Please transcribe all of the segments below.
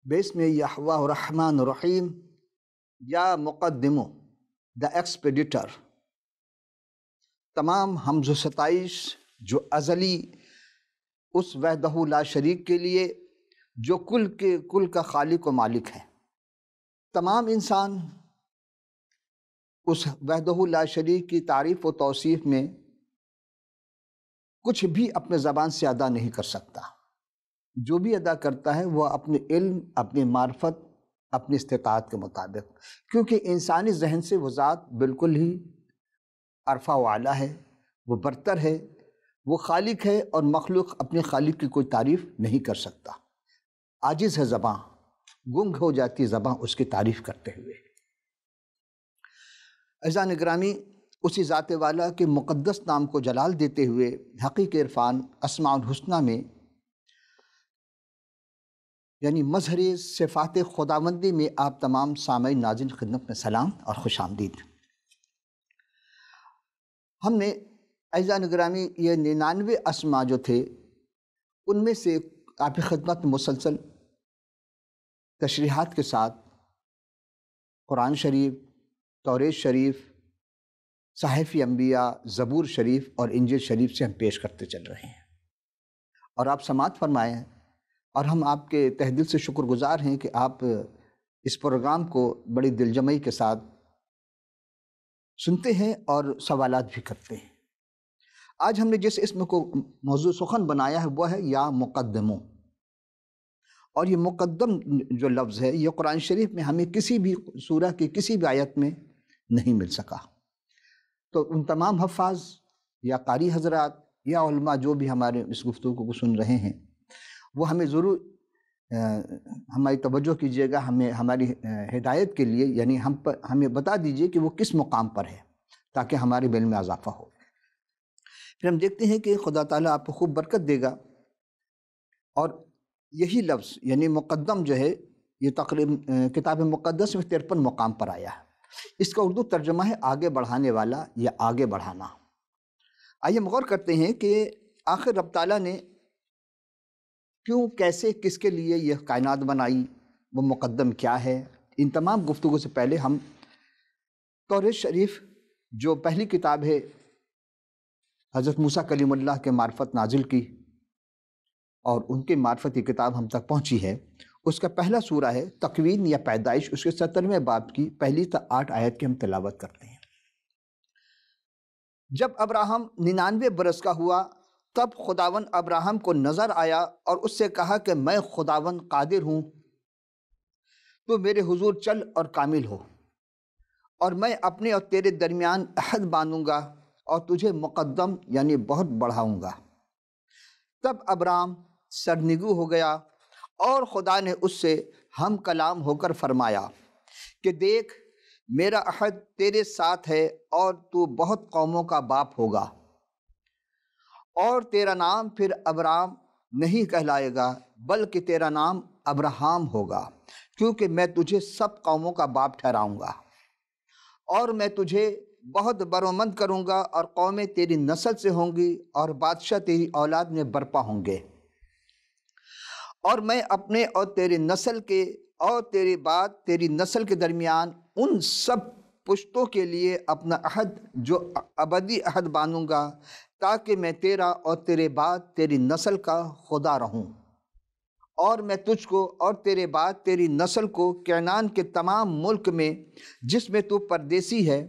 بسم یحوہ الرحمن الرحیم. یا مقدم دا ایکسپیڈیٹر، تمام حمد و ستائش جو ازلی اس وحدہ لا شریک کے لیے جو کل کا خالق و مالک ہے. تمام انسان اس وحدہ لا شریک کی تعریف و توصیف میں کچھ بھی اپنے زبان سے ادا نہیں کر سکتا. جو بھی ادا کرتا ہے وہ اپنے علم، اپنی معرفت، اپنی استطاعت کے مطابق، کیونکہ انسانی ذہن سے وہ ذات بالکل ہی عرفہ و اعلیٰ ہے، وہ برتر ہے، وہ خالق ہے، اور مخلوق اپنے خالق کی کوئی تعریف نہیں کر سکتا. عاجز ہے زباں، گنگ ہو جاتی زباں اس کی تعریف کرتے ہوئے. عزیزان گرامی، اسی ذات والا کے مقدس نام کو جلال دیتے ہوئے حقیقی عرفان اسماء الحسنہ میں یعنی مظہر صفات خداوندی میں آپ تمام سامعین ناظرین خدمت میں سلام اور خوش آمدید. ہم نے عزیزان گرامی یہ 99 اسماء جو تھے ان میں سے آپ کی خدمت میں مسلسل تشریحات کے ساتھ قرآن شریف، توریت شریف، صحائف انبیاء، زبور شریف اور انجیل شریف سے ہم پیش کرتے چل رہے ہیں، اور آپ سماعت فرمائیں. اور ہم آپ کے تہ دل سے شکر گزار ہیں کہ آپ اس پروگرام کو بڑی دلجمعی کے ساتھ سنتے ہیں اور سوالات بھی کرتے ہیں. آج ہم نے جس اسم کو موضوع سخن بنایا ہے وہ ہے یا مقدموں. اور یہ مقدم جو لفظ ہے یہ قرآن شریف میں ہمیں کسی بھی سورہ کی کسی بھی آیت میں نہیں مل سکا. تو ان تمام حفاظ یا قاری حضرات یا علماء جو بھی ہمارے اس گفتگو کو سن رہے ہیں وہ ہمیں ضرور ہماری توجہ کیجیے گا، ہمیں ہماری ہدایت کے لیے یعنی ہمیں بتا دیجیے کہ وہ کس مقام پر ہے تاکہ ہمارے علم میں اضافہ ہو. پھر ہم دیکھتے ہیں کہ خدا تعالیٰ آپ کو خوب برکت دے گا. اور یہی لفظ یعنی مقدم جو ہے یہ تقریباً کتاب مقدس میں 53 مقام پر آیا ہے. اس کا اردو ترجمہ ہے آگے بڑھانے والا یا آگے بڑھانا. آئیے ہم غور کرتے ہیں کہ آخر رب تعالیٰ نے کیوں، کیسے، کس کے لیے یہ کائنات بنائی، وہ مقدم کیا ہے. ان تمام گفتگو سے پہلے ہم توریت شریف جو پہلی کتاب ہے حضرت موسیٰ کلیم اللہ کے معرفت نازل کی اور ان کے معرفت یہ کتاب ہم تک پہنچی ہے، اس کا پہلا سورہ ہے تکوین یا پیدائش، اس کے 17ویں باب کی پہلی تا 8 آیت کی ہم تلاوت کرتے ہیں. جب ابراہم 99 برس کا ہوا تب خداوند ابراہم کو نظر آیا اور اس سے کہا کہ میں خداوند قادر ہوں، تو میرے حضور چل اور کامل ہو، اور میں اپنے اور تیرے درمیان عہد باندھوں گا اور تجھے مقدم یعنی بہت بڑھاؤں گا. تب ابراہم سرنگو ہو گیا اور خدا نے اس سے ہم کلام ہو کر فرمایا کہ دیکھ میرا عہد تیرے ساتھ ہے اور تو بہت قوموں کا باپ ہوگا، اور تیرا نام پھر ابرام نہیں کہلائے گا بلکہ تیرا نام ابراہم ہوگا، کیونکہ میں تجھے سب قوموں کا باپ ٹھہراؤں گا، اور میں تجھے بہت برومند کروں گا اور قومیں تیری نسل سے ہوں گی اور بادشاہ تیری اولاد میں برپا ہوں گے. اور میں اپنے اور تیری نسل کے اور تیرے بعد تیری نسل کے درمیان ان سب پشتوں کے لیے اپنا عہد جو ابدی عہد باندھوں گا، تاکہ میں تیرا اور تیرے بعد تیری نسل کا خدا رہوں، اور میں تجھ کو اور تیرے بعد تیری نسل کو کینان کے تمام ملک میں جس میں تو پردیسی ہے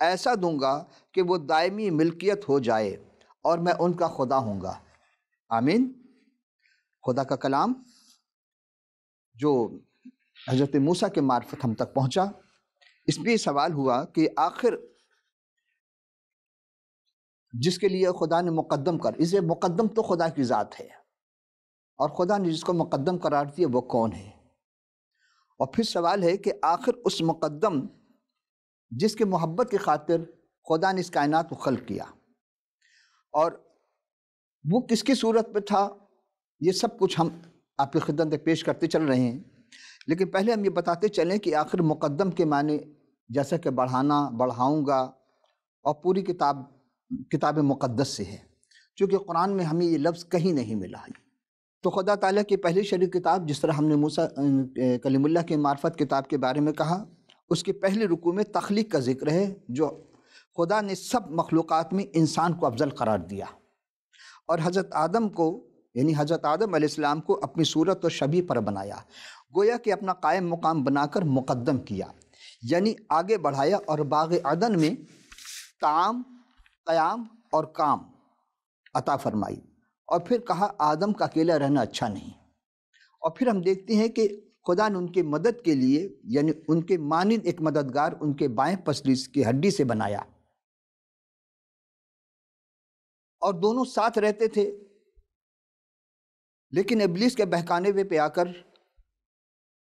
ایسا دوں گا کہ وہ دائمی ملکیت ہو جائے، اور میں ان کا خدا ہوں گا. آمین. خدا کا کلام جو حضرت موسیٰ کے معرفت ہم تک پہنچا، اس میں سوال ہوا کہ آخر جس کے لیے خدا نے مقدم اسے مقدم تو خدا کی ذات ہے، اور خدا نے جس کو مقدم قرار دیا وہ کون ہے. اور پھر سوال ہے کہ آخر اس مقدم جس کے محبت کی خاطر خدا نے اس کائنات کو خلق کیا، اور وہ کس کی صورت میں تھا، یہ سب کچھ ہم آپ کی خدمت میں پیش کرتے چل رہے ہیں. لیکن پہلے ہم یہ بتاتے چلیں کہ آخر مقدم کے معنی جیسا کہ بڑھانا، بڑھاؤں گا، اور پوری کتاب مقدس سے ہے، چونکہ قرآن میں ہمیں یہ لفظ کہیں نہیں ملا ہے. تو خدا تعالیٰ کی پہلی شرعی کتاب، جس طرح ہم نے موسیٰ کلیم اللہ کی معرفت کتاب کے بارے میں کہا، اس کے پہلی رکوع میں تخلیق کا ذکر ہے، جو خدا نے سب مخلوقات میں انسان کو افضل قرار دیا اور حضرت آدم کو، یعنی حضرت آدم علیہ السلام کو اپنی صورت و شبیہ پر بنایا، گویا کہ اپنا قائم مقام بنا کر مقدم کیا، یعنی آگے بڑھایا اور باغ عدن میں طعام، قیام اور کام عطا فرمائی، اور پھر کہا آدم کا اکیلا رہنا اچھا نہیں۔ اور پھر ہم دیکھتے ہیں کہ خدا نے ان کے مدد کے لیے، یعنی ان کے مانند ایک مددگار ان کے بائیں پسلی کی ہڈی سے بنایا، اور دونوں ساتھ رہتے تھے، لیکن ابلیس کے بہکانے پہ آ کر،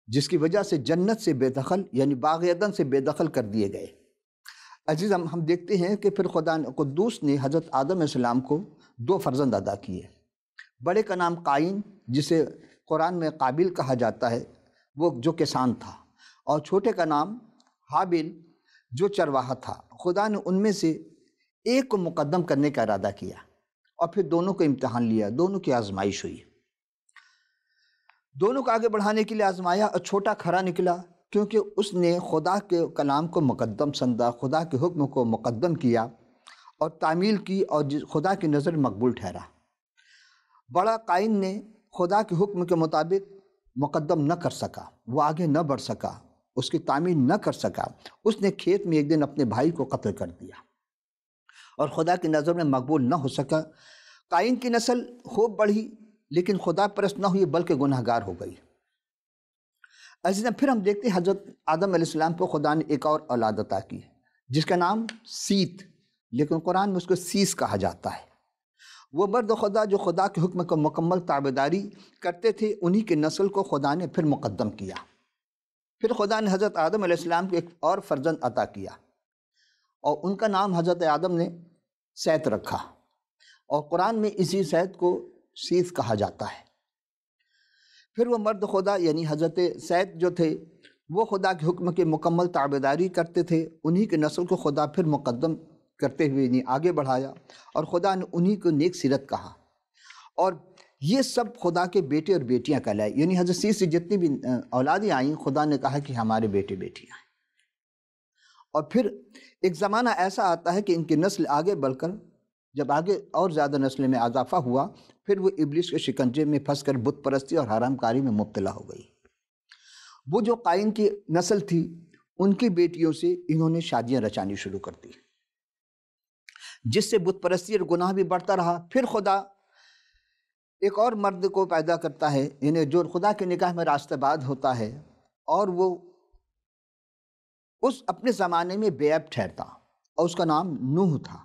جس کی وجہ سے جنت سے بے دخل، یعنی باغ عدن سے بے دخل کر دیے گئے۔ عزیز، ہم دیکھتے ہیں کہ پھر خدا قدوس نے حضرت آدم علیہ السلام کو 2 فرزند عطا کیے۔ بڑے کا نام قائن، جسے قرآن میں قابل کہا جاتا ہے، وہ جو کسان تھا، اور چھوٹے کا نام حابل، جو چرواہا تھا۔ خدا نے ان میں سے ایک کو مقدم کرنے کا ارادہ کیا، اور پھر دونوں کو امتحان لیا، دونوں کی آزمائش ہوئی، دونوں کو آگے بڑھانے کے لیے آزمایا، اور چھوٹا کھرا نکلا کیونکہ اس نے خدا کے کلام کو مقدم سمجھا، خدا کے حکم کو مقدم کیا اور تعمیل کی، اور خدا کی نظر مقبول ٹھہرا۔ بڑا قائن نے خدا کے حکم کے مطابق مقدم نہ کر سکا، وہ آگے نہ بڑھ سکا، اس کی تعمیل نہ کر سکا، اس نے کھیت میں ایک دن اپنے بھائی کو قتل کر دیا اور خدا کی نظر میں مقبول نہ ہو سکا۔ قائن کی نسل خوب بڑھی، لیکن خدا پرست نہ ہوئی بلکہ گناہ گار ہو گئی۔ عزیزاں، پھر ہم دیکھتے ہیں حضرت آدم علیہ السلام کو خدا نے ایک اور اولاد عطا کی، جس کا نام سیت، لیکن قرآن میں اس کو سیس کہا جاتا ہے۔ وہ مرد خدا جو خدا کے حکم کو مکمل تابعداری کرتے تھے، انہی کے نسل کو خدا نے پھر مقدم کیا۔ پھر خدا نے حضرت آدم علیہ السلام کو ایک اور فرزند عطا کیا، اور ان کا نام حضرت آدم نے سیت رکھا، اور قرآن میں اسی سیت کو سیس کہا جاتا ہے۔ پھر وہ مرد خدا یعنی حضرت سیت جو تھے، وہ خدا کے حکم کے مکمل تابعداری کرتے تھے، انہی کے نسل کو خدا پھر مقدم کرتے ہوئے یعنی آگے بڑھایا، اور خدا نے انہی کو نیک سیرت کہا، اور یہ سب خدا کے بیٹے اور بیٹیاں کہلائے، یعنی حضرت سیس سے جتنی بھی اولادیں آئیں، خدا نے کہا کہ ہمارے بیٹے بیٹیاں ہیں۔ اور پھر ایک زمانہ ایسا آتا ہے کہ ان کی نسل آگے بڑھ کر، جب آگے اور زیادہ نسل میں اضافہ ہوا، پھر وہ ابلیس کے شکنجے میں پھنس کر بت پرستی اور حرام کاری میں مبتلا ہو گئی۔ وہ جو قائن کی نسل تھی، ان کی بیٹیوں سے انہوں نے شادیاں رچانی شروع کر دی، جس سے بت پرستی اور گناہ بھی بڑھتا رہا۔ پھر خدا ایک اور مرد کو پیدا کرتا ہے، یعنی جو خدا کے نگاہ میں راستہ باز ہوتا ہے، اور وہ اس اپنے زمانے میں بے عیب ٹھہرتا، اور اس کا نام نوح تھا،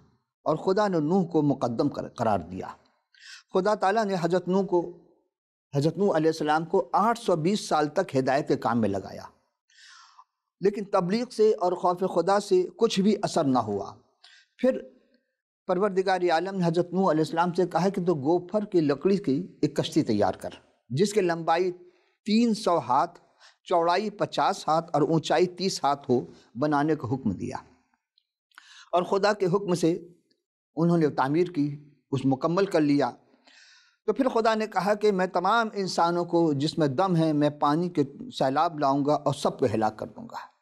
اور خدا نے نوح کو مقدم قرار دیا۔ خدا تعالیٰ نے حضرت نوح علیہ السلام کو 820 سال تک ہدایت کے کام میں لگایا، لیکن تبلیغ سے اور خوف خدا سے کچھ بھی اثر نہ ہوا۔ پھر پروردگار عالم نے حضرت نوح علیہ السلام سے کہا کہ تو گوپھر کی لکڑی کی ایک کشتی تیار کر، جس کی لمبائی 300 ہاتھ، چوڑائی 50 ہاتھ اور اونچائی 30 ہاتھ ہو، بنانے کا حکم دیا۔ اور خدا کے حکم سے انہوں نے تعمیر کی، اس مکمل کر لیا۔ تو پھر خدا نے کہا کہ میں تمام انسانوں کو جس میں دم ہے، میں پانی کے سیلاب لاؤں گا اور سب کو ہلاک کر دوں گا۔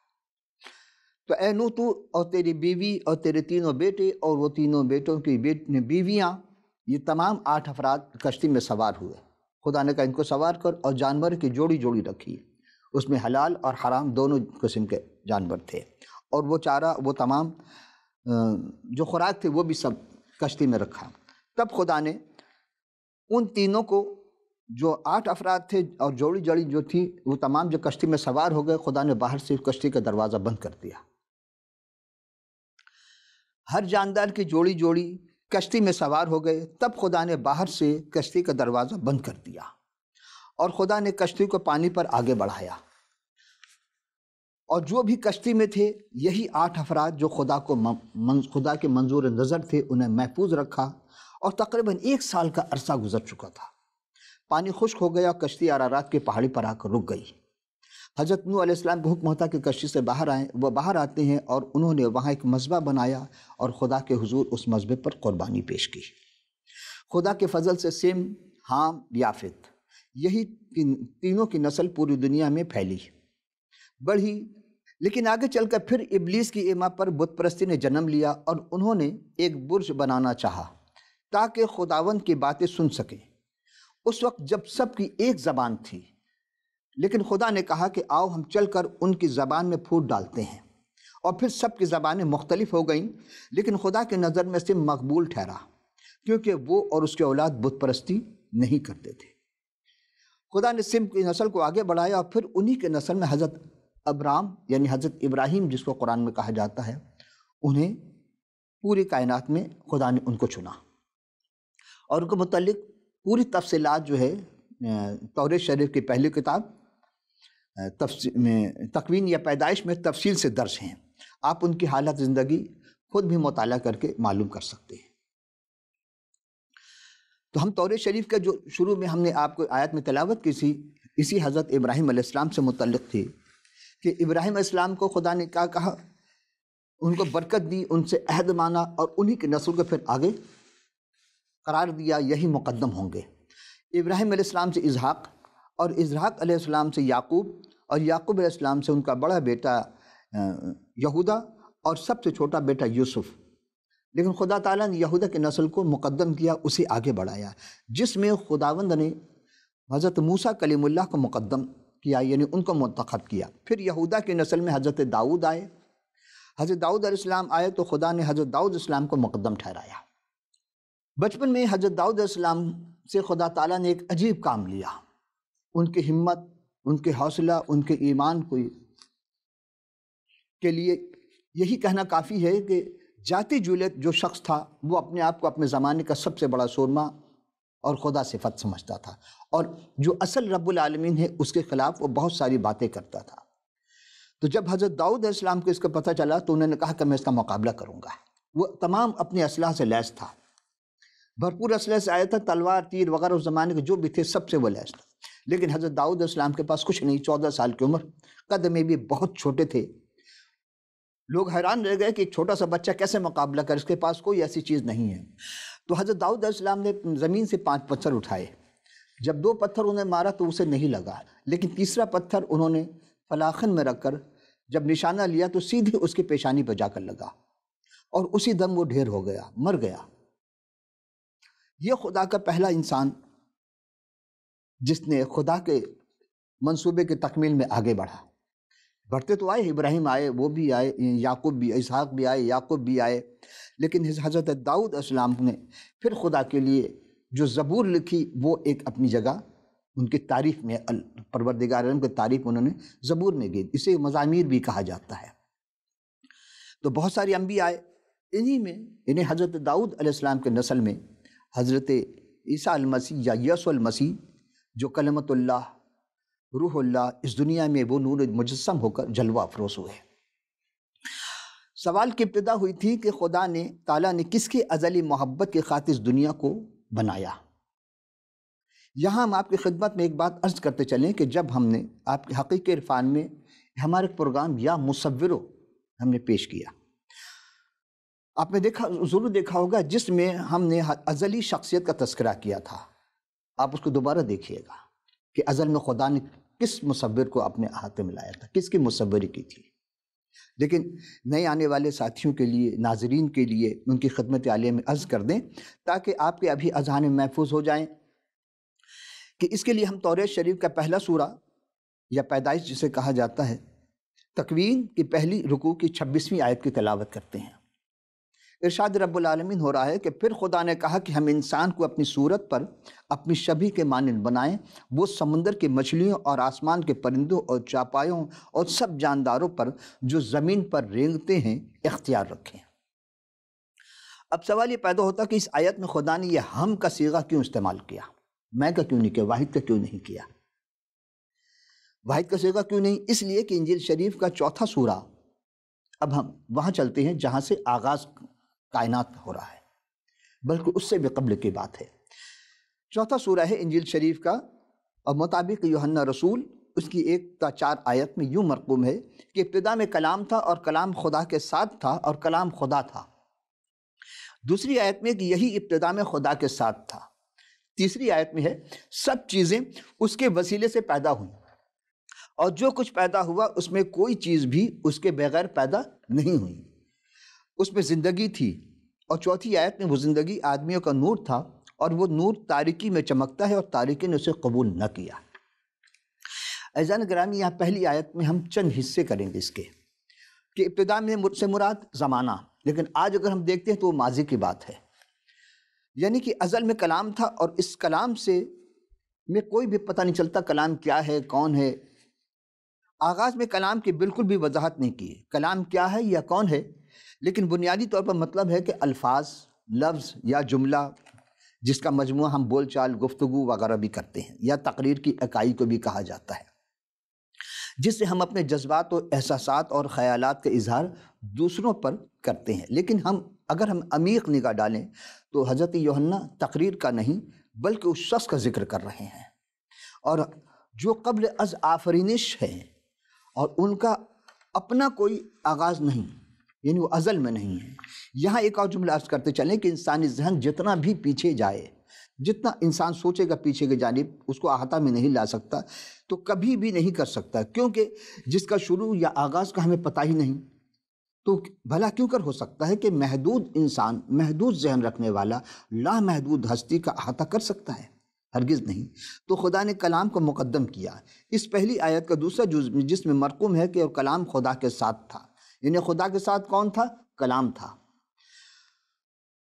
تو اے نوح، تو اور تیری بیوی اور تیرے 3 بیٹے اور وہ 3 بیٹوں کی بیویاں، یہ تمام 8 افراد کشتی میں سوار ہوئے۔ خدا نے کہا ان کو سوار کر، اور جانور کی جوڑی جوڑی رکھی، اس میں حلال اور حرام دونوں قسم کے جانور تھے، اور وہ چارہ، وہ تمام جو خوراک تھے، وہ بھی سب کشتی میں رکھا۔ تب خدا نے ان 3 کو، جو 8 افراد تھے اور جوڑی جوڑی جو تھی، وہ تمام جو کشتی میں سوار ہو گئے، خدا نے باہر سے کشتی کا دروازہ بند کر دیا۔ ہر جاندار کی جوڑی جوڑی کشتی میں سوار ہو گئے۔ تب خدا نے باہر سے کشتی کا دروازہ بند کر دیا، اور خدا نے کشتی کو پانی پر آگے بڑھایا، اور جو بھی کشتی میں تھے، یہی 8 افراد جو خدا کے منظور نظر تھے، انہیں محفوظ رکھا، اور تقریباً 1 سال کا عرصہ گزر چکا تھا۔ پانی خشک ہو گیا، کشتی ارارات کی پہاڑی پر آ کر رک گئی۔ حضرت نوح علیہ السلام کو حکم ہوتا کہ کشتی سے باہر آئیں۔ وہ باہر آتے ہیں، اور انہوں نے وہاں ایک مذبح بنایا، اور خدا کے حضور اس مذبح پر قربانی پیش کی۔ خدا کے فضل سے سیم حام، یافت، یہی تینوں کی نسل پوری دنیا میں پھیلی بڑھی۔ لیکن آگے چل کر پھر ابلیس کی ایما پر بت پرستی نے جنم لیا اور انہوں نے ایک برج بنانا چاہا تاکہ خداوند کی باتیں سن سکیں۔ اس وقت جب سب کی ایک زبان تھی، لیکن خدا نے کہا کہ آؤ ہم چل کر ان کی زبان میں پھوٹ ڈالتے ہیں، اور پھر سب کی زبانیں مختلف ہو گئیں، لیکن خدا کی نظر میں سے مقبول ٹھہرا کیونکہ وہ اور اس کے اولاد بت پرستی نہیں کرتے تھے۔ خدا نے سم کی نسل کو آگے بڑھایا اور پھر انہی کے نسل میں حضرت ابرام یعنی حضرت ابراہیم جس کو قرآن میں کہا جاتا ہے، انہیں پوری کائنات میں خدا نے ان کو چنا، اور ان کو متعلق پوری تفصیلات جو ہے توریت شریف کی پہلی کتاب تکوین یا پیدائش میں تفصیل سے درج ہیں۔ آپ ان کی حالت زندگی خود بھی مطالعہ کر کے معلوم کر سکتے ہیں۔ تو ہم توریت شریف کا جو شروع میں ہم نے آپ کو آیت میں تلاوت کی تھی، اسی حضرت ابراہیم علیہ السلام سے متعلق تھی کہ ابراہیم علیہ السلام کو خدا نے کیا کہا، ان کو برکت دی، ان سے عہد مانا، اور انہی کی نسل کو پھر آگے قرار دیا یہی مقدم ہوں گے۔ ابراہیم علیہ السلام سے اسحاق، اور اسحاق علیہ السلام سے یعقوب، اور یعقوب علیہ السلام سے ان کا بڑا بیٹا یہودا، اور سب سے چھوٹا بیٹا یوسف۔ لیکن خدا تعالیٰ نے یہودا کی نسل کو مقدم کیا، اسے آگے بڑھایا، جس میں خداوند نے حضرت موسیٰ کلیم اللہ کو مقدم کیا، یعنی ان کو منتخب کیا۔ پھر یہودا کی نسل میں حضرت داؤد آئے، حضرت داؤد علیہ السلام آئے تو خدا نے حضرت داؤد علیہ السلام کو مقدم ٹھہرایا۔ بچپن میں حضرت داؤد علیہ السلام سے خدا تعالیٰ نے ایک عجیب کام لیا، ان کی ہمت، ان کے حوصلہ، ان کے ایمان کو کے لیے یہی کہنا کافی ہے کہ جاتی جولیت جو شخص تھا وہ اپنے آپ کو اپنے زمانے کا سب سے بڑا سورما اور خدا صفت سمجھتا تھا، اور جو اصل رب العالمین ہے اس کے خلاف وہ بہت ساری باتیں کرتا تھا۔ تو جب حضرت داؤد علیہ السلام کو اس کا پتہ چلا تو انہوں نے کہا کہ میں اس کا مقابلہ کروں گا۔ وہ تمام اپنے اسلحہ سے لیس تھا، بھرپور اسلحے سے آیا تھا، تلوار، تیر وغیرہ اس زمانے کے جو بھی تھے سب سے وہ لیس تھا۔ لیکن حضرت داؤد علیہ السلام کے پاس کچھ نہیں، 14 سال کی عمر، قد میں بھی بہت چھوٹے تھے۔ لوگ حیران رہ گئے کہ ایک چھوٹا سا بچہ کیسے مقابلہ کر، اس کے پاس کوئی ایسی چیز نہیں ہے۔ تو حضرت داؤد علیہ السلام نے زمین سے 5 پتھر اٹھائے، جب 2 پتھر انہیں مارا تو اسے نہیں لگا، لیکن تیسرا پتھر انہوں نے فلاخن میں رکھ کر جب نشانہ لیا تو سیدھے اس کی پیشانی پہ جا کر لگا، اور اسی دم وہ ڈھیر ہو گیا، مر گیا۔ یہ خدا کا پہلا انسان جس نے خدا کے منصوبے کے تکمیل میں آگے بڑھا۔ بڑھتے تو آئے، ابراہیم آئے، وہ بھی آئے، یعقوب بھی، اسحاق بھی آئے، یعقوب بھی آئے، لیکن حضرت داؤد علیہ السلام نے پھر خدا کے لیے جو زبور لکھی وہ ایک اپنی جگہ ان کی تعریف میں، پروردگار عالم کی تعریف انہوں نے زبور میں کی، اسے مزامیر بھی کہا جاتا ہے۔ تو بہت ساری انبیاء آئے، انہی میں انہیں حضرت داؤد علیہ السلام کے نسل میں حضرت عیسیٰ المسیح یا یسوع المسیح جو کلمت اللہ، روح اللہ، اس دنیا میں وہ نور مجسم ہو کر جلوہ افروز ہوئے۔ سوال کی ابتدا ہوئی تھی کہ خدا نے تعالیٰ نے کس کی ازلی محبت کی خاطر اس دنیا کو بنایا۔ یہاں ہم آپ کی خدمت میں ایک بات عرض کرتے چلیں کہ جب ہم نے آپ کے حقیقی عرفان میں ہمارے پروگرام یا مصورو ہم نے پیش کیا، آپ نے ضرور دیکھا ہوگا جس میں ہم نے ازلی شخصیت کا تذکرہ کیا تھا۔ آپ اس کو دوبارہ دیکھیے گا کہ ازل میں خدا نے کس مصور کو اپنے ہاتھ میں لایا تھا، کس کی مصوری کی تھی۔ لیکن نئے آنے والے ساتھیوں کے لیے، ناظرین کے لیے ان کی خدمت عالیہ میں عرض کر دیں تاکہ آپ کے ابھی اذہان میں محفوظ ہو جائیں کہ اس کے لیے ہم توریت شریف کا پہلا سورہ یا پیدائش جسے کہا جاتا ہے، تکوین کی پہلی رکوع کی 26ویں آیت کی تلاوت کرتے ہیں۔ ارشاد رب العالمین ہو رہا ہے کہ پھر خدا نے کہا کہ ہم انسان کو اپنی صورت پر اپنی شبیہ کے مانند بنائیں، وہ سمندر کی مچھلیوں اور آسمان کے پرندوں اور چاپایوں اور سب جانداروں پر جو زمین پر رینگتے ہیں اختیار رکھیں۔ اب سوال یہ پیدا ہوتا کہ اس آیت میں خدا نے یہ ہم کا صیغہ کیوں استعمال کیا، میں کا کیوں نہیں کیا، واحد کا کیوں نہیں کیا؟ واحد کا صیغہ کیوں نہیں؟ اس لیے کہ انجیل شریف کا 4تھا سورہ، اب ہم وہاں چلتے ہیں جہاں سے آغاز کائنات ہو رہا ہے، بلکہ اس سے بھی قبل کی بات ہے۔ 4تھا سورہ ہے انجیل شریف کا، اور مطابق یوحنا رسول اس کی 1 تا 4 آیت میں یوں مرقوم ہے کہ ابتدا میں کلام تھا اور کلام خدا کے ساتھ تھا اور کلام خدا تھا۔ دوسری آیت میں کہ یہی ابتدا میں خدا کے ساتھ تھا، تیسری آیت میں ہے سب چیزیں اس کے وسیلے سے پیدا ہوئیں اور جو کچھ پیدا ہوا اس میں کوئی چیز بھی اس کے بغیر پیدا نہیں ہوئی، اس میں زندگی تھی، اور چوتھی آیت میں وہ زندگی آدمیوں کا نور تھا اور وہ نور تاریکی میں چمکتا ہے اور تاریکی نے اسے قبول نہ کیا۔ عزیزان گرامی، یہاں پہلی آیت میں ہم چند حصے کریں گے اس کے کہ ابتدا میں سے مراد زمانہ، لیکن آج اگر ہم دیکھتے ہیں تو وہ ماضی کی بات ہے، یعنی کہ ازل میں کلام تھا اور اس کلام سے میں کوئی بھی پتہ نہیں چلتا کلام کیا ہے، کون ہے۔ آغاز میں کلام کی بالکل بھی وضاحت نہیں کی کلام کیا ہے یا کون ہے، لیکن بنیادی طور پر مطلب ہے کہ الفاظ، لفظ یا جملہ جس کا مجموعہ ہم بول چال، گفتگو وغیرہ بھی کرتے ہیں، یا تقریر کی اکائی کو بھی کہا جاتا ہے، جس سے ہم اپنے جذبات و احساسات اور خیالات کا اظہار دوسروں پر کرتے ہیں۔ لیکن اگر ہم عمیق نگاہ ڈالیں تو حضرت یوحنا تقریر کا نہیں بلکہ اس شخص کا ذکر کر رہے ہیں، اور جو قبل از آفرینش ہے اور ان کا اپنا کوئی آغاز نہیں، یعنی وہ ازل میں نہیں ہے۔ یہاں ایک اور جملہ عرض کرتے چلیں کہ انسانی ذہن جتنا بھی پیچھے جائے، جتنا انسان سوچے گا پیچھے کی جانب، اس کو احاطہ میں نہیں لا سکتا، تو کبھی بھی نہیں کر سکتا، کیونکہ جس کا شروع یا آغاز کا ہمیں پتہ ہی نہیں، تو بھلا کیوں کر ہو سکتا ہے کہ محدود انسان، محدود ذہن رکھنے والا لامحدود ہستی کا احاطہ کر سکتا ہے؟ ہرگز نہیں۔ تو خدا نے کلام کو مقدم کیا۔ اس پہلی آیت کا دوسرا جزء جس میں مرقوم ہے کہ کلام خدا کے ساتھ تھا، یعنی خدا کے ساتھ کون تھا؟ کلام تھا۔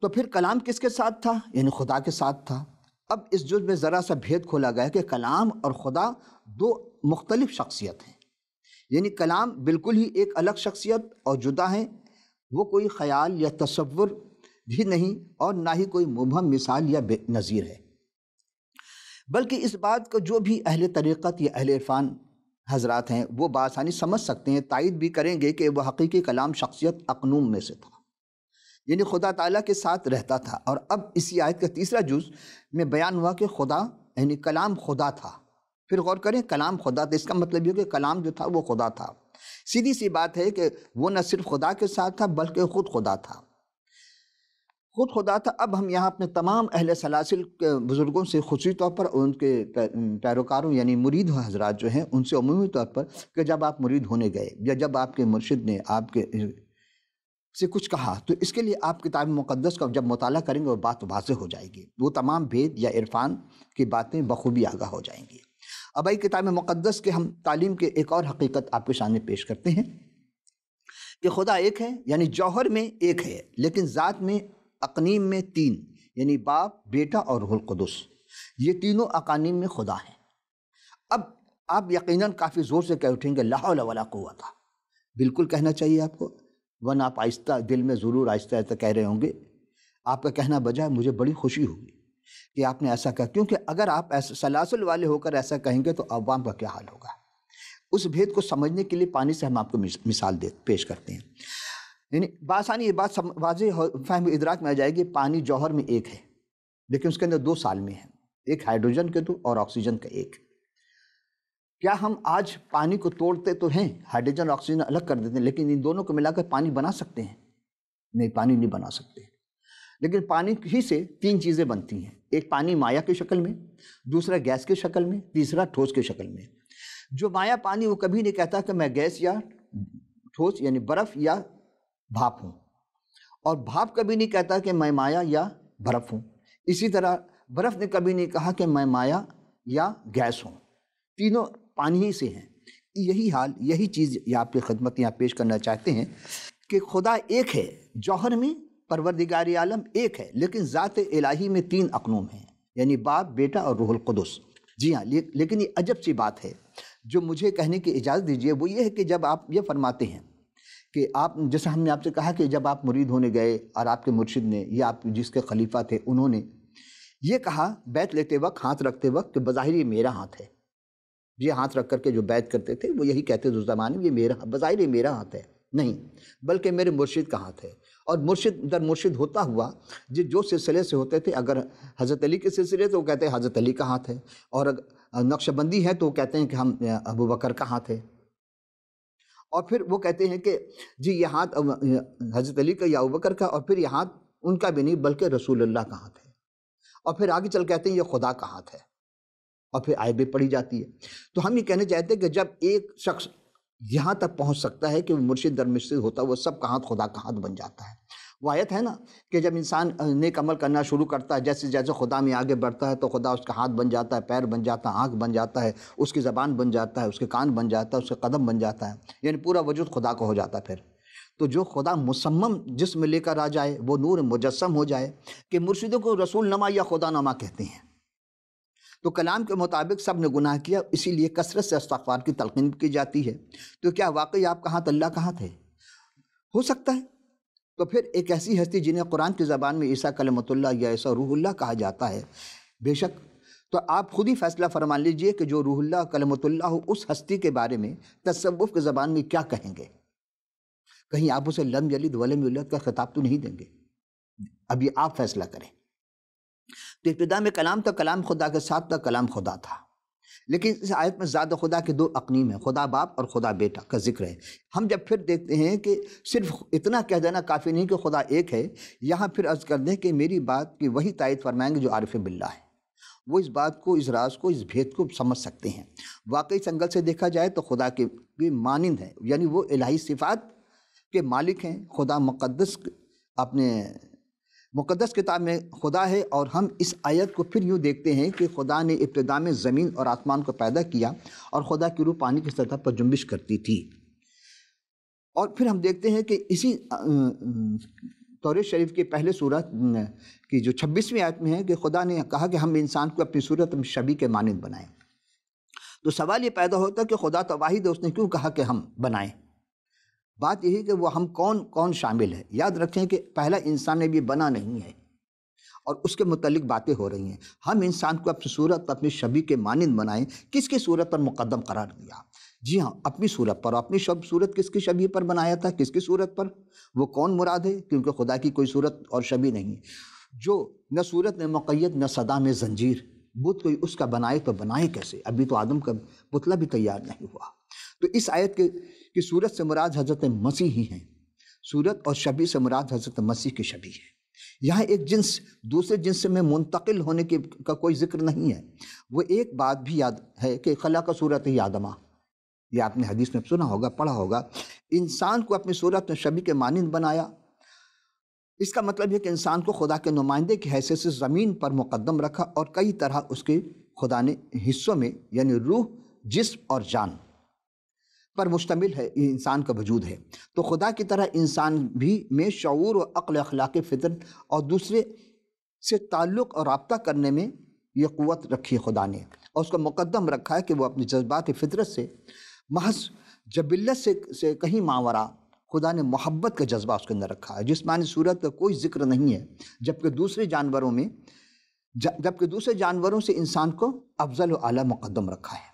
تو پھر کلام کس کے ساتھ تھا؟ یعنی خدا کے ساتھ تھا۔ اب اس جزء میں ذرا سا بھید کھولا گیا کہ کلام اور خدا دو مختلف شخصیت ہیں، یعنی کلام بالکل ہی ایک الگ شخصیت اور جدا ہے، وہ کوئی خیال یا تصور بھی نہیں اور نہ ہی کوئی مبہم مثال یا بے نظیر ہے، بلکہ اس بات کو جو بھی اہل طریقت یا اہل عرفان حضرات ہیں وہ بآسانی سمجھ سکتے ہیں، تائید بھی کریں گے کہ وہ حقیقی کلام شخصیت اقنوم میں سے تھا، یعنی خدا تعالیٰ کے ساتھ رہتا تھا۔ اور اب اسی آیت کا تیسرا جز میں بیان ہوا کہ خدا یعنی کلام خدا تھا۔ پھر غور کریں، کلام خدا تھا، اس کا مطلب یہ کہ کلام جو تھا وہ خدا تھا۔ سیدھی سی بات ہے کہ وہ نہ صرف خدا کے ساتھ تھا بلکہ خود خدا تھا، خود خدا تھا۔ اب ہم یہاں اپنے تمام اہل سلاسل کے بزرگوں سے خصوصی طور پر ان کے پیروکاروں یعنی مرید حضرات جو ہیں ان سے عمومی طور پر کہ جب آپ مرید ہونے گئے یا جب آپ کے مرشد نے آپ کے سے کچھ کہا تو اس کے لیے آپ کتاب مقدس کا جب مطالعہ کریں گے وہ بات واضح ہو جائے گی، وہ تمام بھید یا عرفان کی باتیں بخوبی آگاہ ہو جائیں گی۔ اب آئی کتاب مقدس کے ہم تعلیم کے ایک اور حقیقت آپ کے سامنے پیش کرتے ہیں کہ خدا ایک ہے، یعنی جوہر میں ایک ہے، لیکن ذات میں اقنیم میں تین، یعنی باپ، بیٹا اور روح القدس، یہ تینوں اقانیم میں خدا ہیں۔ اب آپ یقیناً کافی زور سے کہہ اٹھیں گے لا حول ولا قوت، بالکل کہنا چاہیے آپ کو، ورنہ آپ آہستہ دل میں ضرور آہستہ آہستہ کہہ رہے ہوں گے۔ آپ کا کہنا بجائے مجھے بڑی خوشی ہوگی کہ آپ نے ایسا کہا، کیونکہ اگر آپ ایسے سلاسل والے ہو کر ایسا کہیں گے تو عوام کا کیا حال ہوگا۔ اس بھید کو سمجھنے کے لیے پانی سے ہم آپ کو مثال پیش کرتے ہیں، یعنی بآسانی یہ بات واضح فہم ادراک میں آ جائے گی۔ پانی جوہر میں ایک ہے لیکن اس کے اندر دو سالمے ہیں، ایک ہائیڈروجن کے دو اور آکسیجن کا ایک۔ کیا ہم آج پانی کو توڑتے تو ہیں، ہائیڈروجن اور آکسیجن الگ کر دیتے ہیں، لیکن ان دونوں کو ملا کر پانی بنا سکتے ہیں؟ نہیں، پانی نہیں بنا سکتے۔ لیکن پانی ہی سے تین چیزیں بنتی ہیں، ایک پانی مائع کی شکل میں، دوسرا گیس کی شکل میں، تیسرا ٹھوس کی شکل میں۔ جو مائع پانی وہ کبھی نہیں کہتا کہ میں گیس یا ٹھوس یعنی برف یا بھاپ ہوں، اور بھاپ کبھی نہیں کہتا کہ میں مائع یا برف ہوں۔ اسی طرح برف نے کبھی نہیں کہا کہ میں مائع یا گیس ہوں، تینوں پانی ہی سے ہیں۔ یہی حال، یہی چیز یہ آپ کی خدمت یہاں پیش کرنا چاہتے ہیں کہ خدا ایک ہے، جوہر میں پروردگار عالم ایک ہے، لیکن ذات الہی میں تین اقنوم ہیں، یعنی باپ، بیٹا اور روح القدس۔ جی ہاں، لیکن یہ عجب سی بات ہے جو مجھے کہنے کی اجازت دیجیے، وہ یہ ہے کہ جب آپ یہ فرماتے ہیں کہ آپ، جیسے ہم نے آپ سے کہا کہ جب آپ مرید ہونے گئے اور آپ کے مرشد نے یا آپ جس کے خلیفہ تھے انہوں نے یہ کہا بیعت لیتے وقت، ہاتھ رکھتے وقت کہ بظاہر یہ میرا ہاتھ ہے، یہ ہاتھ رکھ کر کے جو بیعت کرتے تھے وہ یہی کہتے تھے اس زمانے میں، یہ میرا بظاہر یہ میرا ہاتھ ہے، نہیں بلکہ میرے مرشد کا ہاتھ ہے۔ اور مرشد در مرشد ہوتا ہوا جو سلسلے سے ہوتے تھے، اگر حضرت علی کے سلسلے تو وہ کہتے ہیں حضرت علی کا ہاتھ ہے، اور اگر نقش بندی ہے تو وہ کہتے ہیں کہ ہم ابو بکر کا ہاتھ ہے، اور پھر وہ کہتے ہیں کہ جی یہ ہاتھ حضرت علی کا یا ابو بکر کا، اور پھر یہ ہاتھ ان کا بھی نہیں بلکہ رسول اللہ کا ہاتھ ہے۔ اور پھر آگے چل کہتے ہیں یہ خدا کا ہاتھ ہے، اور پھر آیت بھی پڑھی جاتی ہے۔ تو ہم یہ کہنا چاہتے ہیں کہ جب ایک شخص یہاں تک پہنچ سکتا ہے کہ وہ مرشد در مرشد ہوتا ہے، وہ سب کا ہاتھ خدا کا ہاتھ بن جاتا ہے۔ وہ آیت ہے نا کہ جب انسان نیک عمل کرنا شروع کرتا ہے، جیسے جیسے خدا میں آگے بڑھتا ہے تو خدا اس کا ہاتھ بن جاتا ہے، پیر بن جاتا ہے، آنکھ بن جاتا ہے، اس کی زبان بن جاتا ہے، اس کے کان بن جاتا ہے، اس کے قدم بن جاتا ہے، یعنی پورا وجود خدا کا ہو جاتا ہے۔ پھر تو جو خدا مصمم جسم میں لے کر آ جائے، وہ نور مجسم ہو جائے، کہ مرشدوں کو رسول نما یا خدا نما کہتے ہیں۔ تو کلام کے مطابق سب نے گناہ کیا، اسی لیے کثرت سے استغفار کی تلقین کی جاتی ہے۔ تو کیا واقعی آپ کا ہاتھ اللہ کا ہاتھ ہے؟ ہو سکتا ہے۔ تو پھر ایک ایسی ہستی جنہیں قرآن کی زبان میں عیسیٰ کلمۃ اللہ یا عیسیٰ روح اللہ کہا جاتا ہے، بے شک، تو آپ خود ہی فیصلہ فرما لیجئے کہ جو روح اللہ کلمۃ اللہ ہو، اس ہستی کے بارے میں تصوف کی زبان میں کیا کہیں گے؟ کہیں آپ اسے لم یلد ولم یولد کا خطاب تو نہیں دیں گے؟ اب یہ آپ فیصلہ کریں۔ تو ابتدا میں کلام تھا، کلام خدا کے ساتھ تھا، کلام خدا تھا، لیکن اس آیت میں ذات خدا کے دو اقنیم ہیں، خدا باپ اور خدا بیٹا کا ذکر ہے۔ ہم جب پھر دیکھتے ہیں کہ صرف اتنا کہہ دینا کافی نہیں کہ خدا ایک ہے، یہاں پھر عرض کر دیں کہ میری بات کی وہی تائید فرمائیں گے جو عارف باللہ ہے، وہ اس بات کو، اس راز کو، اس بھید کو سمجھ سکتے ہیں۔ واقعی سنگل سے دیکھا جائے تو خدا کے بھی مانند ہے، یعنی وہ الہی صفات کے مالک ہیں۔ خدا مقدس اپنے مقدس کتاب میں خدا ہے، اور ہم اس آیت کو پھر یوں دیکھتے ہیں کہ خدا نے ابتدا میں زمین اور آسمان کو پیدا کیا، اور خدا کی روح پانی کی سطح پر جنبش کرتی تھی۔ اور پھر ہم دیکھتے ہیں کہ اسی توریت شریف کی پہلے سورت کی جو 26ویں آیت میں ہے کہ خدا نے کہا کہ ہم انسان کو اپنی صورت میں شبیہ کے مانند بنائیں۔ تو سوال یہ پیدا ہوتا ہے کہ خدا تو واحد ہے، اس نے کیوں کہا کہ ہم بنائیں؟ بات یہی کہ وہ ہم کون شامل ہے۔ یاد رکھیں کہ پہلا انسان ابھی بنا نہیں ہے، اور اس کے متعلق باتیں ہو رہی ہیں۔ ہم انسان کو اپنی صورت، اپنی شبیہ کے مانند بنائیں، کس کی صورت پر مقدم قرار دیا؟ جی ہاں، اپنی صورت پر۔ اپنی صورت کس کی شبیہ پر بنایا تھا؟ کس کی صورت پر؟ وہ کون مراد ہے؟ کیونکہ خدا کی کوئی صورت اور شبیہ نہیں، جو نہ صورت میں مقید، نہ صدا میں زنجیر۔ بت کوئی اس کا بنائے تو بنائے کیسے؟ ابھی تو آدم کا پتلا بھی تیار نہیں ہوا۔ تو اس آیت کی صورت سے مراد حضرت مسیح ہی ہیں، صورت اور شبیہ سے مراد حضرت مسیح کی شبیہ ہے۔ یہاں ایک جنس دوسرے جنس میں منتقل ہونے کا کوئی ذکر نہیں ہے۔ وہ ایک بات بھی یاد ہے کہ خلق صورت ہی آدمہ، یہ آپ نے حدیث میں سنا ہوگا، پڑھا ہوگا، انسان کو اپنی صورت میں شبیہ کے مانند بنایا۔ اس کا مطلب یہ کہ انسان کو خدا کے نمائندے کی حیثیت سے زمین پر مقدم رکھا، اور کئی طرح اس کے خدا نے حصوں میں، یعنی روح، جسم اور جان پر مشتمل ہے، یہ انسان کا وجود ہے۔ تو خدا کی طرح انسان بھی میں شعور و عقل، اخلاق، فطرت اور دوسرے سے تعلق اور رابطہ کرنے میں یہ قوت رکھی خدا نے، اور اس کو مقدم رکھا ہے کہ وہ اپنی جذبات فطرت سے، محض جبلت سے کہیں ماورا خدا نے محبت کا جذبہ اس کے اندر رکھا ہے۔ جسمانی صورت کا کوئی ذکر نہیں ہے، جبکہ دوسرے جانوروں سے انسان کو افضل و اعلیٰ مقدم رکھا ہے۔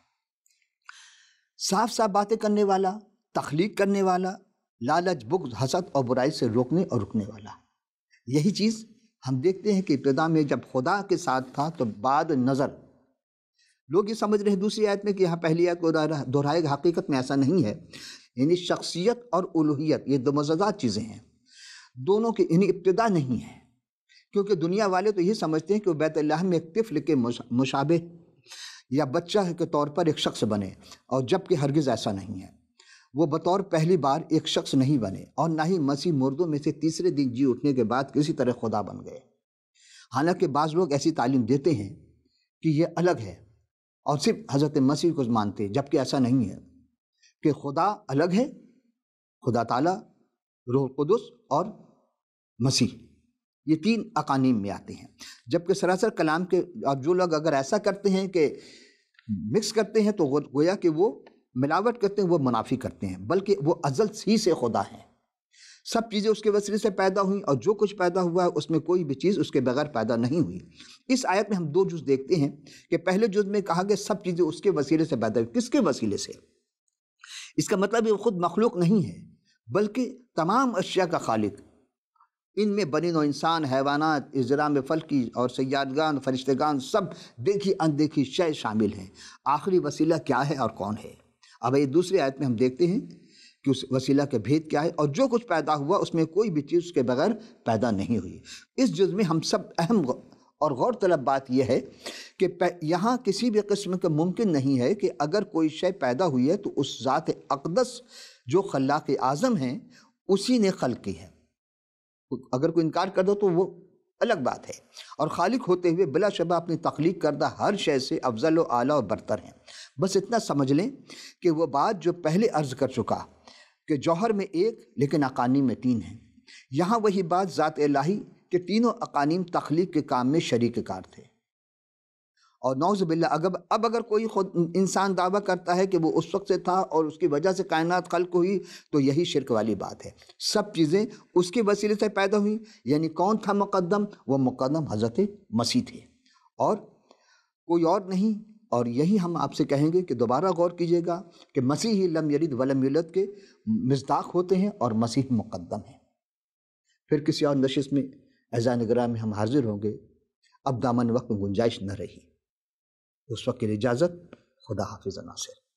صاف صاف باتیں کرنے والا، تخلیق کرنے والا، لالچ، بغض، حسد اور برائی سے روکنے اور رکنے والا۔ یہی چیز ہم دیکھتے ہیں کہ ابتدا میں جب خدا کے ساتھ تھا تو بعد نظر لوگ یہ سمجھ رہے ہیں دوسری آیت میں کہ یہاں پہلی آیت کو دہرائے گا، حقیقت میں ایسا نہیں ہے۔ یعنی شخصیت اور الوہیت یہ دو متضاد چیزیں ہیں، دونوں کی یعنی ابتدا نہیں ہے، کیونکہ دنیا والے تو یہ سمجھتے ہیں کہ وہ بیت اللہ میں ایک طفل کے مشابہ یا بچہ کے طور پر ایک شخص بنے، اور جبکہ ہرگز ایسا نہیں ہے۔ وہ بطور پہلی بار ایک شخص نہیں بنے، اور نہ ہی مسیح مردوں میں سے تیسرے دن جی اٹھنے کے بعد کسی طرح خدا بن گئے۔ حالانکہ بعض لوگ ایسی تعلیم دیتے ہیں کہ یہ الگ ہے، اور صرف حضرت مسیح کو مانتے، جبکہ ایسا نہیں ہے کہ خدا الگ ہے، خدا تعالیٰ، روح القدس اور مسیح، یہ تین اقانیم میں آتے ہیں۔ جبکہ سراسر کلام کے، اور جو لوگ اگر ایسا کرتے ہیں کہ مکس کرتے ہیں تو گویا کہ وہ ملاوٹ کرتے ہیں، وہ منافی کرتے ہیں، بلکہ وہ ازل ہی سے خدا ہے۔ سب چیزیں اس کے وسیلے سے پیدا ہوئیں، اور جو کچھ پیدا ہوا ہے اس میں کوئی بھی چیز اس کے بغیر پیدا نہیں ہوئی۔ اس آیت میں ہم دو جز دیکھتے ہیں کہ پہلے جز میں کہا کہ سب چیزیں اس کے وسیلے سے پیدا ہوئی۔ کس کے وسیلے سے؟ اس کا مطلب یہ خود مخلوق نہیں ہے، بلکہ تمام اشیاء کا خالق۔ ان میں بنی نوع انسان، حیوانات، اجرام فلکی اور سیارگان، فرشتگان، سب دیکھی اندیکھی شے شامل ہیں۔ آخری وسیلہ کیا ہے اور کون ہے؟ اب یہ دوسری آیت میں ہم دیکھتے ہیں کہ اس وسیلہ کے بھید کیا ہے، اور جو کچھ پیدا ہوا اس میں کوئی بھی چیز اس کے بغیر پیدا نہیں ہوئی۔ اس جز میں ہم سب اہم اور غور طلب بات یہ ہے کہ یہاں کسی بھی قسم کا ممکن نہیں ہے کہ اگر کوئی شے پیدا ہوئی ہے تو اس ذات اقدس جو خلاق اعظم ہیں اسی نے خلق کی ہے۔ اگر کوئی انکار کر دو تو وہ الگ بات ہے، اور خالق ہوتے ہوئے بلا شبہ اپنی تخلیق کردہ ہر شے سے افضل و اعلیٰ و برتر ہیں۔ بس اتنا سمجھ لیں کہ وہ بات جو پہلے عرض کر چکا کہ جوہر میں ایک لیکن اقانیم میں تین ہیں، یہاں وہی بات ذات الہی کہ تینوں اقانیم تخلیق کے کام میں شریک کار تھے۔ اور نعوذ باللہ اب اگر کوئی خود انسان دعویٰ کرتا ہے کہ وہ اس وقت سے تھا اور اس کی وجہ سے کائنات خلق ہوئی، تو یہی شرک والی بات ہے۔ سب چیزیں اس کے وسیلے سے پیدا ہوئی، یعنی کون تھا مقدم؟ وہ مقدم حضرت مسیح تھے اور کوئی اور نہیں۔ اور یہی ہم آپ سے کہیں گے کہ دوبارہ غور کیجئے گا کہ مسیح ہی لم یلد ولم یولد کے مصداق ہوتے ہیں اور مسیح مقدم ہیں۔ پھر کسی اور نشست میں اعزائے گرامی میں ہم حاضر ہوں گے۔ اب دامن وقت میں گنجائش نہ رہی، اس وقت کے لیے اجازت۔ خدا حافظ ناصر۔